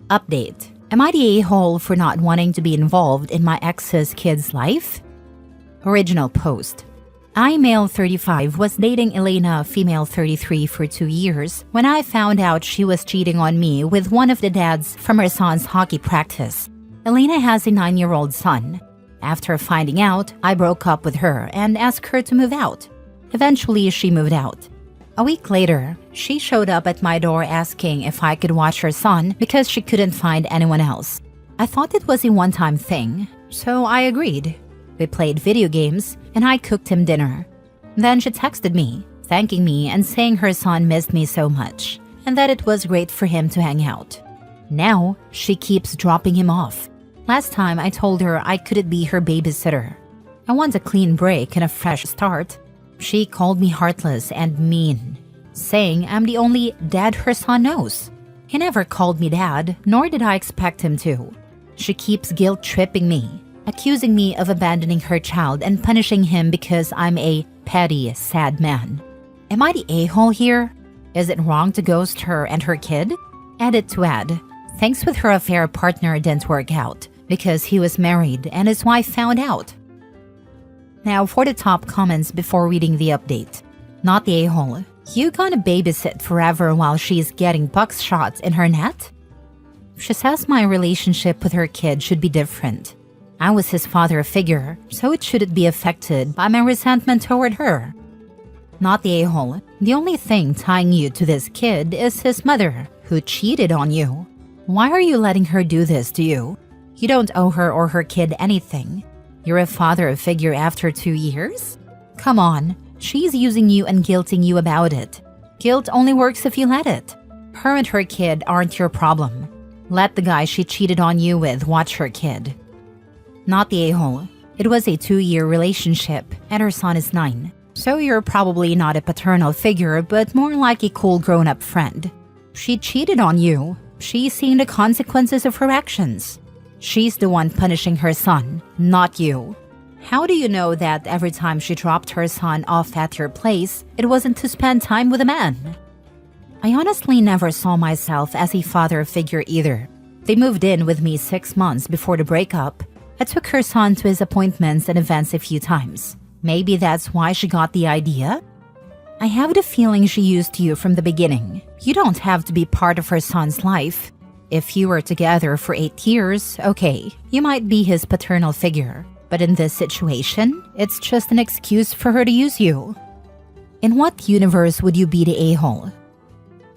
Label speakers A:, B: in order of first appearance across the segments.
A: Update. Am I the a-hole for not wanting to be involved in my ex's kid's life? Original post. I, male 35, was dating Elena, female 33, for 2 years when I found out she was cheating on me with one of the dads from her son's hockey practice. Elena has a 9-year-old son. After finding out, I broke up with her and asked her to move out. Eventually, she moved out. A week later, she showed up at my door asking if I could watch her son because she couldn't find anyone else. I thought it was a one-time thing, so I agreed. We played video games, and I cooked him dinner. Then she texted me, thanking me and saying her son missed me so much, and that it was great for him to hang out. Now, she keeps dropping him off. Last time I told her I couldn't be her babysitter. I want a clean break and a fresh start. She called me heartless and mean, saying I'm the only dad her son knows. He never called me dad, nor did I expect him to. She keeps guilt-tripping me, accusing me of abandoning her child and punishing him because I'm a petty, sad man. Am I the a-hole here? Is it wrong to ghost her and her kid? Edit to add, thanks with her affair partner didn't work out because he was married and his wife found out. Now for the top comments before reading the update. Not the a-hole. You gonna babysit forever while she's getting puck shots in her net? She says my relationship with her kid should be different. I was his father figure, so it shouldn't be affected by my resentment toward her. Not the a-hole. The only thing tying you to this kid is his mother, who cheated on you. Why are you letting her do this to you? You don't owe her or her kid anything. You're a father figure after 2 years? Come on, she's using you and guilting you about it. Guilt only works if you let it. Her and her kid aren't your problem. Let the guy she cheated on you with watch her kid. Not the a-hole. It was a 2-year relationship, and her son is 9. So you're probably not a paternal figure, but more like a cool grown-up friend. She cheated on you. She's seeing the consequences of her actions. She's the one punishing her son, not you. How do you know that every time she dropped her son off at your place, it wasn't to spend time with a man? I honestly never saw myself as a father figure either. They moved in with me 6 months before the breakup. I took her son to his appointments and events a few times. Maybe that's why she got the idea? I have the feeling she used you from the beginning. You don't have to be part of her son's life. If you were together for 8 years, okay, you might be his paternal figure. But in this situation, it's just an excuse for her to use you. In what universe would you be the a-hole?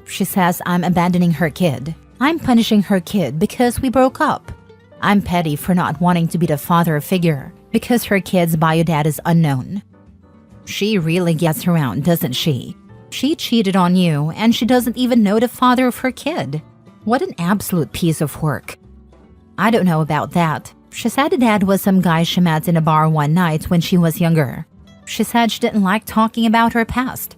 A: She says I'm abandoning her kid. I'm punishing her kid because we broke up. I'm petty for not wanting to be the father figure because her kid's bio dad is unknown. She really gets around, doesn't she? She cheated on you and she doesn't even know the father of her kid. What an absolute piece of work. I don't know about that. She said the dad was some guy she met in a bar one night when she was younger. She said she didn't like talking about her past.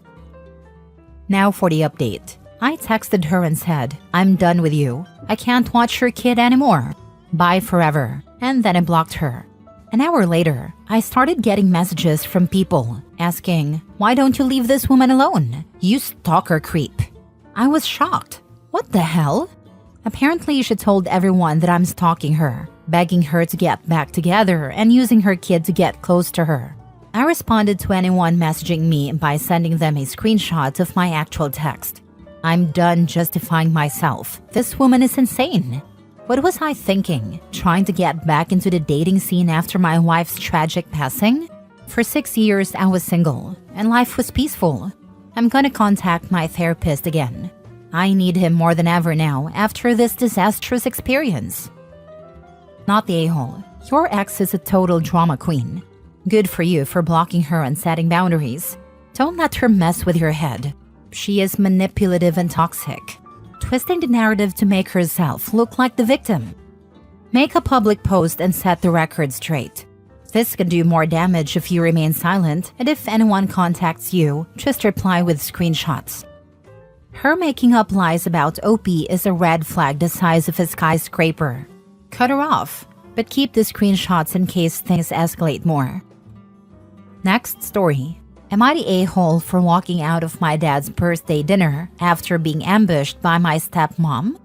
A: Now for the update. I texted her and said, I'm done with you. I can't watch your kid anymore. Bye forever. And then I blocked her. An hour later, I started getting messages from people asking, why don't you leave this woman alone? You stalker creep. I was shocked. What the hell? Apparently, she told everyone that I'm stalking her, begging her to get back together and using her kid to get close to her. I responded to anyone messaging me by sending them a screenshot of my actual text. I'm done justifying myself. This woman is insane. What was I thinking? Trying to get back into the dating scene after my wife's tragic passing? For 6 years, I was single, and life was peaceful. I'm gonna contact my therapist again. I need him more than ever now after this disastrous experience. Not the a-hole. Your ex is a total drama queen. Good for you for blocking her and setting boundaries. Don't let her mess with your head. She is manipulative and toxic, twisting the narrative to make herself look like the victim. Make a public post and set the record straight. This can do more damage if you remain silent, and if anyone contacts you, just reply with screenshots. Her making up lies about OP is a red flag the size of a skyscraper. Cut her off, but keep the screenshots in case things escalate more. Next story. Am I the a-hole for walking out of my dad's birthday dinner after being ambushed by my stepmom?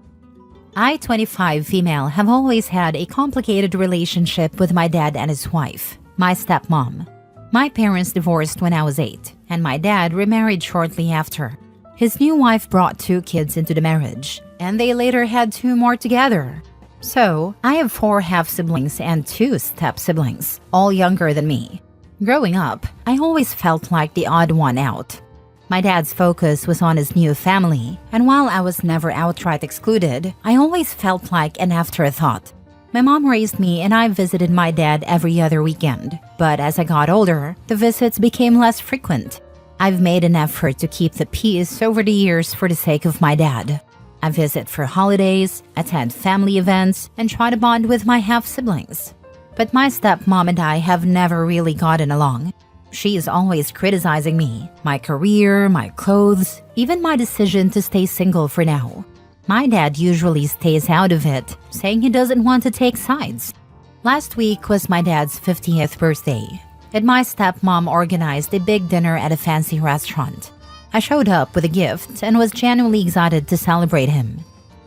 A: I, 25 female, have always had a complicated relationship with my dad and his wife, my stepmom. My parents divorced when I was 8, and my dad remarried shortly after. His new wife brought 2 kids into the marriage, and they later had 2 more together. So, I have 4 half-siblings and 2 step-siblings, all younger than me. Growing up, I always felt like the odd one out. My dad's focus was on his new family, and while I was never outright excluded, I always felt like an afterthought. My mom raised me and I visited my dad every other weekend, but as I got older, the visits became less frequent. I've made an effort to keep the peace over the years for the sake of my dad. I visit for holidays, attend family events, and try to bond with my half-siblings. But my stepmom and I have never really gotten along. She is always criticizing me, my career, my clothes, even my decision to stay single for now. My dad usually stays out of it, saying he doesn't want to take sides. Last week was my dad's 50th birthday, and my stepmom organized a big dinner at a fancy restaurant. I showed up with a gift and was genuinely excited to celebrate him.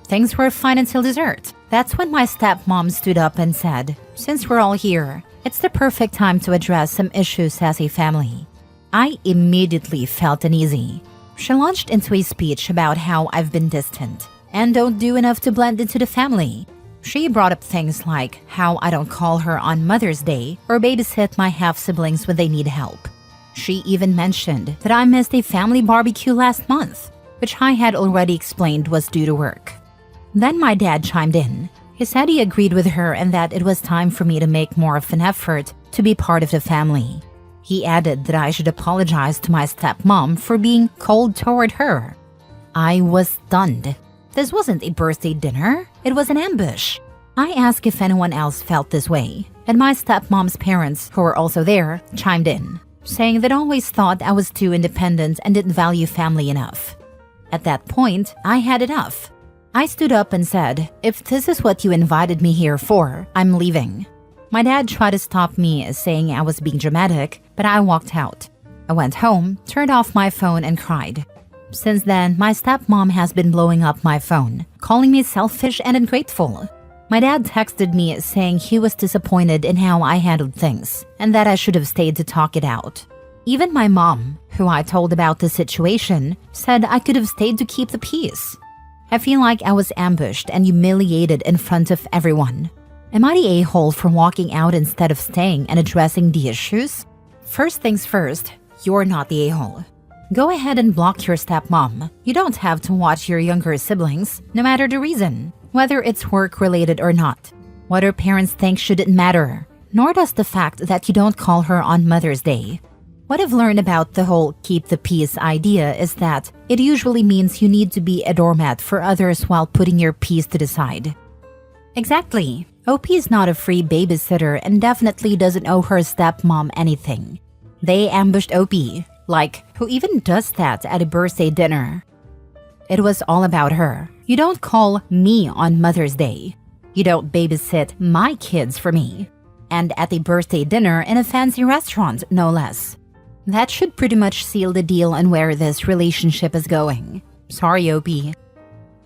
A: Things were fine until dessert. That's when my stepmom stood up and said, "Since we're all here, it's the perfect time to address some issues as a family." I immediately felt uneasy. She launched into a speech about how I've been distant and don't do enough to blend into the family. She brought up things like how I don't call her on Mother's Day or babysit my half-siblings when they need help. She even mentioned that I missed a family barbecue last month, which I had already explained was due to work. Then my dad chimed in. He said he agreed with her and that it was time for me to make more of an effort to be part of the family. He added that I should apologize to my stepmom for being cold toward her. I was stunned. This wasn't a birthday dinner, it was an ambush. I asked if anyone else felt this way, and my stepmom's parents, who were also there, chimed in, saying they'd always thought I was too independent and didn't value family enough. At that point, I had enough. I stood up and said, "If this is what you invited me here for, I'm leaving." My dad tried to stop me, saying I was being dramatic, but I walked out. I went home, turned off my phone, and cried. Since then, my stepmom has been blowing up my phone, calling me selfish and ungrateful. My dad texted me saying he was disappointed in how I handled things, and that I should have stayed to talk it out. Even my mom, who I told about the situation, said I could have stayed to keep the peace. I feel like I was ambushed and humiliated in front of everyone. Am I the a-hole for walking out instead of staying and addressing the issues? First things first, you're not the a-hole. Go ahead and block your stepmom. You don't have to watch your younger siblings, no matter the reason, whether it's work-related or not. What her parents think shouldn't matter, nor does the fact that you don't call her on Mother's Day. What I've learned about the whole keep the peace idea is that it usually means you need to be a doormat for others while putting your peace to the side. Exactly. OP is not a free babysitter and definitely doesn't owe her stepmom anything. They ambushed OP. Like, who even does that at a birthday dinner? It was all about her. You don't call me on Mother's Day. You don't babysit my kids for me. And at a birthday dinner in a fancy restaurant, no less. That should pretty much seal the deal on where this relationship is going. Sorry, OP.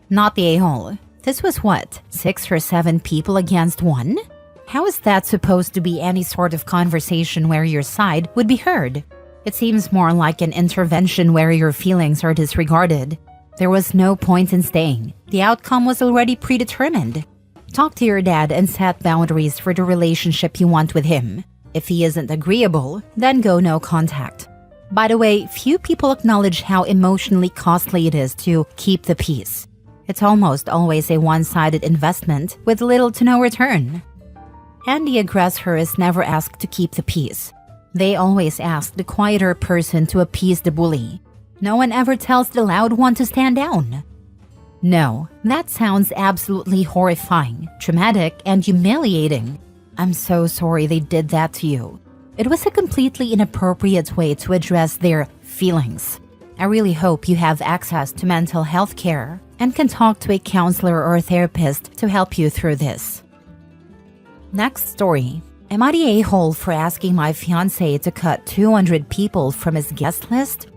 A: Not the a-hole. This was what, 6 or 7 people against 1? How is that supposed to be any sort of conversation where your side would be heard? It seems more like an intervention where your feelings are disregarded. There was no point in staying. The outcome was already predetermined. Talk to your dad and set boundaries for the relationship you want with him. If he isn't agreeable, then go no contact. By the way, few people acknowledge how emotionally costly it is to keep the peace. It's almost always a one-sided investment with little to no return. And the aggressor is never asked to keep the peace. They always ask the quieter person to appease the bully. No one ever tells the loud one to stand down. No, that sounds absolutely horrifying, traumatic, and humiliating. I'm so sorry they did that to you. It was a completely inappropriate way to address their feelings. I really hope you have access to mental health care and can talk to a counselor or a therapist to help you through this. Next story. Am I the a-hole for asking my fiancé to cut 200 people from his guest list?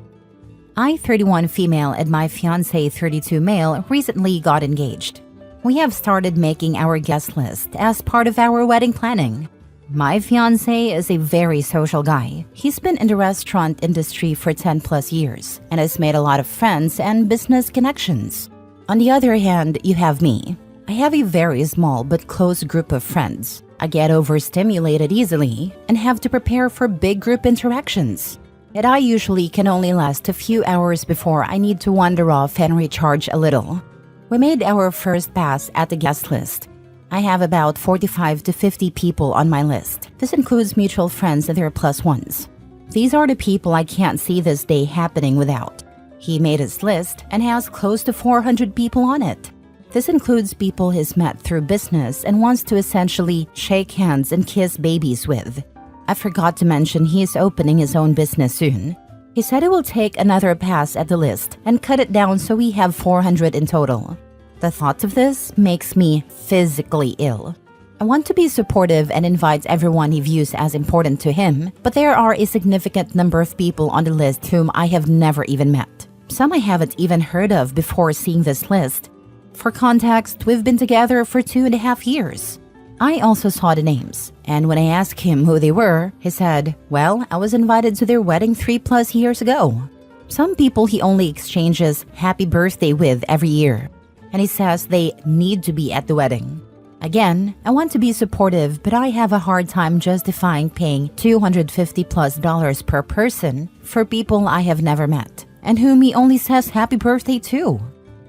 A: I, 31 female, and my fiancé, 32 male, recently got engaged. We have started making our guest list as part of our wedding planning. My fiancé is a very social guy. He's been in the restaurant industry for 10 plus years and has made a lot of friends and business connections. On the other hand, you have me. I have a very small but close group of friends. I get overstimulated easily and have to prepare for big group interactions. And I usually can only last a few hours before I need to wander off and recharge a little. We made our first pass at the guest list. I have about 45 to 50 people on my list. This includes mutual friends and their plus ones. These are the people I can't see this day happening without. He made his list and has close to 400 people on it. This includes people he's met through business and wants to essentially shake hands and kiss babies with. I forgot to mention he is opening his own business soon. He said he will take another pass at the list and cut it down so we have 400 in total. The thought of this makes me physically ill. I want to be supportive and invite everyone he views as important to him, but there are a significant number of people on the list whom I have never even met. Some I haven't even heard of before seeing this list. For context, we've been together for 2.5 years. I also saw the names, and when I asked him who they were, he said, well, I was invited to their wedding 3+ years ago. Some people he only exchanges happy birthday with every year, and he says they need to be at the wedding. Again, I want to be supportive, but I have a hard time justifying paying $250+ per person for people I have never met, and whom he only says happy birthday to.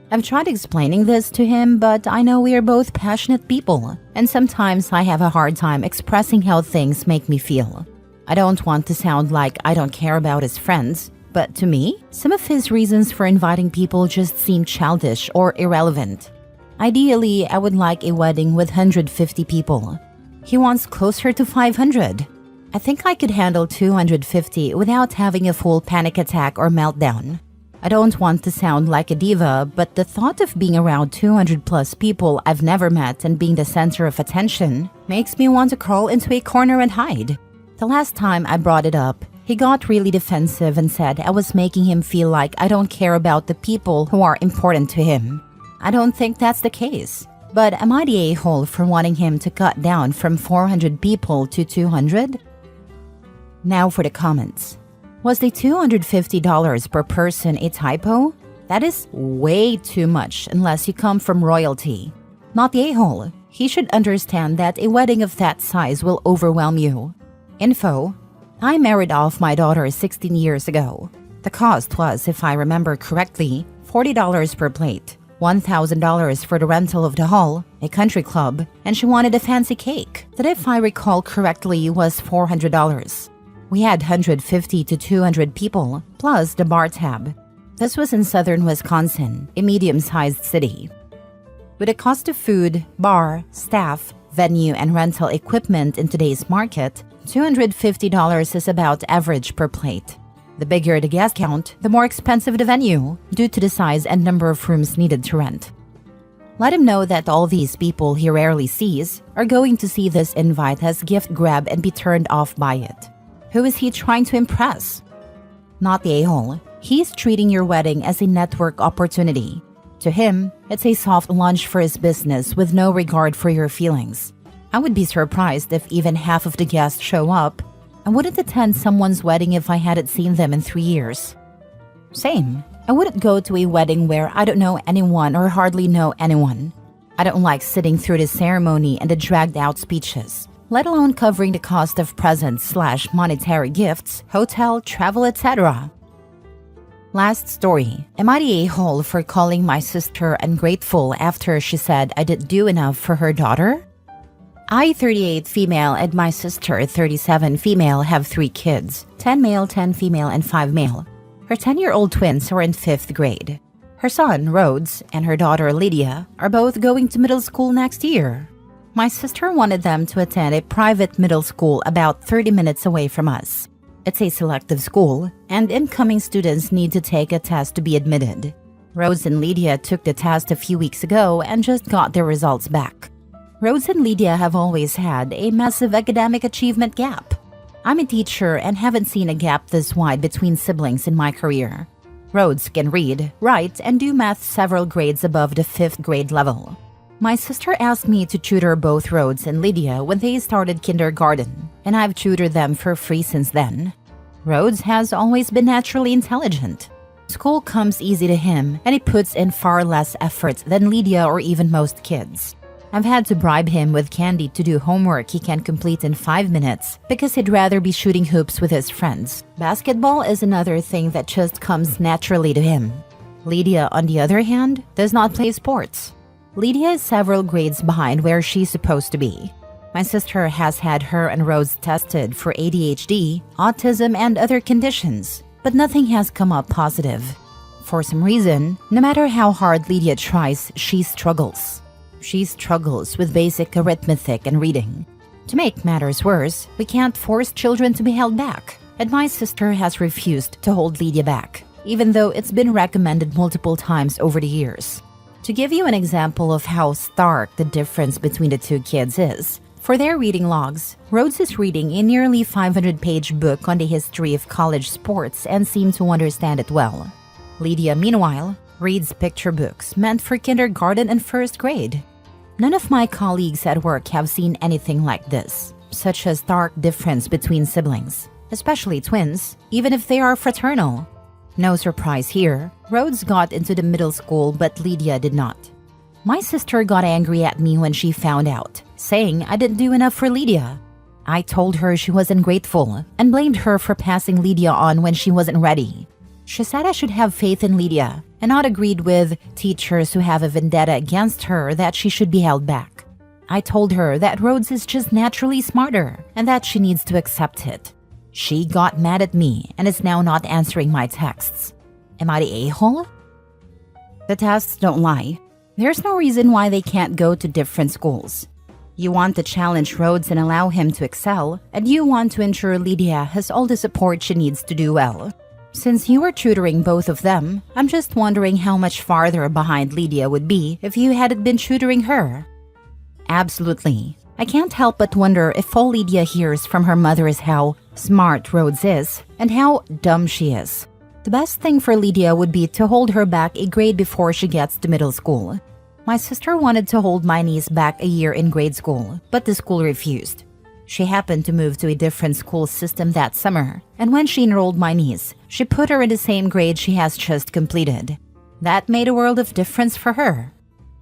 A: I've tried explaining this to him, but I know we are both passionate people, and sometimes I have a hard time expressing how things make me feel. I don't want to sound like I don't care about his friends, but to me, some of his reasons for inviting people just seem childish or irrelevant. Ideally, I would like a wedding with 150 people. He wants closer to 500. I think I could handle 250 without having a full panic attack or meltdown. I don't want to sound like a diva, but the thought of being around 200+ people I've never met and being the center of attention makes me want to crawl into a corner and hide. The last time I brought it up, he got really defensive and said I was making him feel like I don't care about the people who are important to him. I don't think that's the case. But am I the a-hole for wanting him to cut down from 400 people to 200? Now for the comments. Was the $250 per person a typo? That is way too much unless you come from royalty. Not the a-hole. He should understand that a wedding of that size will overwhelm you. Info: I married off my daughter 16 years ago. The cost was, if I remember correctly, $40 per plate, $1,000 for the rental of the hall, a country club, and she wanted a fancy cake that, if I recall correctly, was $400. We had 150 to 200 people, plus the bar tab. This was in southern Wisconsin, a medium-sized city. With the cost of food, bar, staff, venue, and rental equipment in today's market, $250 is about average per plate. The bigger the guest count, the more expensive the venue, due to the size and number of rooms needed to rent. Let him know that all these people he rarely sees are going to see this invite as gift grab and be turned off by it. Who is he trying to impress? Not the a-hole. He's treating your wedding as a network opportunity. To him, it's a soft lunch for his business with no regard for your feelings. I would be surprised if even half of the guests show up. I wouldn't attend someone's wedding if I hadn't seen them in 3 years. Same. I wouldn't go to a wedding where I don't know anyone or hardly know anyone. I don't like sitting through the ceremony and the dragged-out speeches, let alone covering the cost of presents/monetary gifts, hotel, travel, etc. Last story. Am I the a-hole for calling my sister ungrateful after she said I didn't do enough for her daughter? I, 38 female, and my sister, 37 female, have 3 kids, 10 male, 10 female, and 5 male. Her 10-year-old twins are in 5th grade. Her son, Rhodes, and her daughter, Lydia, are both going to middle school next year. My sister wanted them to attend a private middle school about 30 minutes away from us. It's a selective school, and incoming students need to take a test to be admitted. Rhodes and Lydia took the test a few weeks ago and just got their results back. Rhodes and Lydia have always had a massive academic achievement gap. I'm a teacher and haven't seen a gap this wide between siblings in my career. Rhodes can read, write, and do math several grades above the 5th grade level. My sister asked me to tutor both Rhodes and Lydia when they started kindergarten, and I've tutored them for free since then. Rhodes has always been naturally intelligent. School comes easy to him, and he puts in far less effort than Lydia or even most kids. I've had to bribe him with candy to do homework he can complete in 5 minutes because he'd rather be shooting hoops with his friends. Basketball is another thing that just comes naturally to him. Lydia, on the other hand, does not play sports. Lydia is several grades behind where she's supposed to be. My sister has had her and Rose tested for ADHD, autism, and other conditions, but nothing has come up positive. For some reason, no matter how hard Lydia tries, she struggles. She struggles with basic arithmetic and reading. To make matters worse, we can't force children to be held back, and my sister has refused to hold Lydia back, even though it's been recommended multiple times over the years. To give you an example of how stark the difference between the two kids is, for their reading logs, Rhodes is reading a nearly 500-page book on the history of college sports and seems to understand it well. Lydia, meanwhile, reads picture books meant for kindergarten and first grade. None of my colleagues at work have seen anything like this, such a stark difference between siblings, especially twins, even if they are fraternal. No surprise here, Rhodes got into the middle school but Lydia did not. My sister got angry at me when she found out, saying I didn't do enough for Lydia. I told her she was ungrateful and blamed her for passing Lydia on when she wasn't ready. She said I should have faith in Lydia and not agreed with teachers who have a vendetta against her that she should be held back. I told her that Rhodes is just naturally smarter and that she needs to accept it. She got mad at me and is now not answering my texts. Am I the a-hole? The tests don't lie. There's no reason why they can't go to different schools. You want to challenge Rhodes and allow him to excel, and you want to ensure Lydia has all the support she needs to do well. Since you were tutoring both of them, I'm just wondering how much farther behind Lydia would be if you hadn't been tutoring her. Absolutely. I can't help but wonder if all Lydia hears from her mother is how smart Rhodes is and how dumb she is. The best thing for Lydia would be to hold her back a grade before she gets to middle school. My sister wanted to hold my niece back a year in grade school, but the school refused. She happened to move to a different school system that summer, and when she enrolled my niece, she put her in the same grade she has just completed. That made a world of difference for her.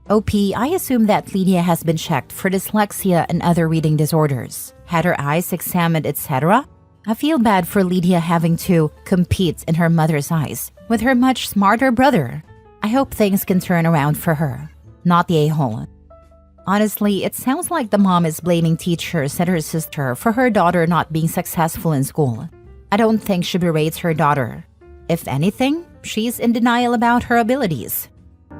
A: OP, I assume that Lydia has been checked for dyslexia and other reading disorders, had her eyes examined, etc. I feel bad for Lydia having to compete in her mother's eyes with her much smarter brother. I hope things can turn around for her, not the a-hole. Honestly, it sounds like the mom is blaming teachers and her sister for her daughter not being successful in school. I don't think she berates her daughter. If anything, she's in denial about her abilities.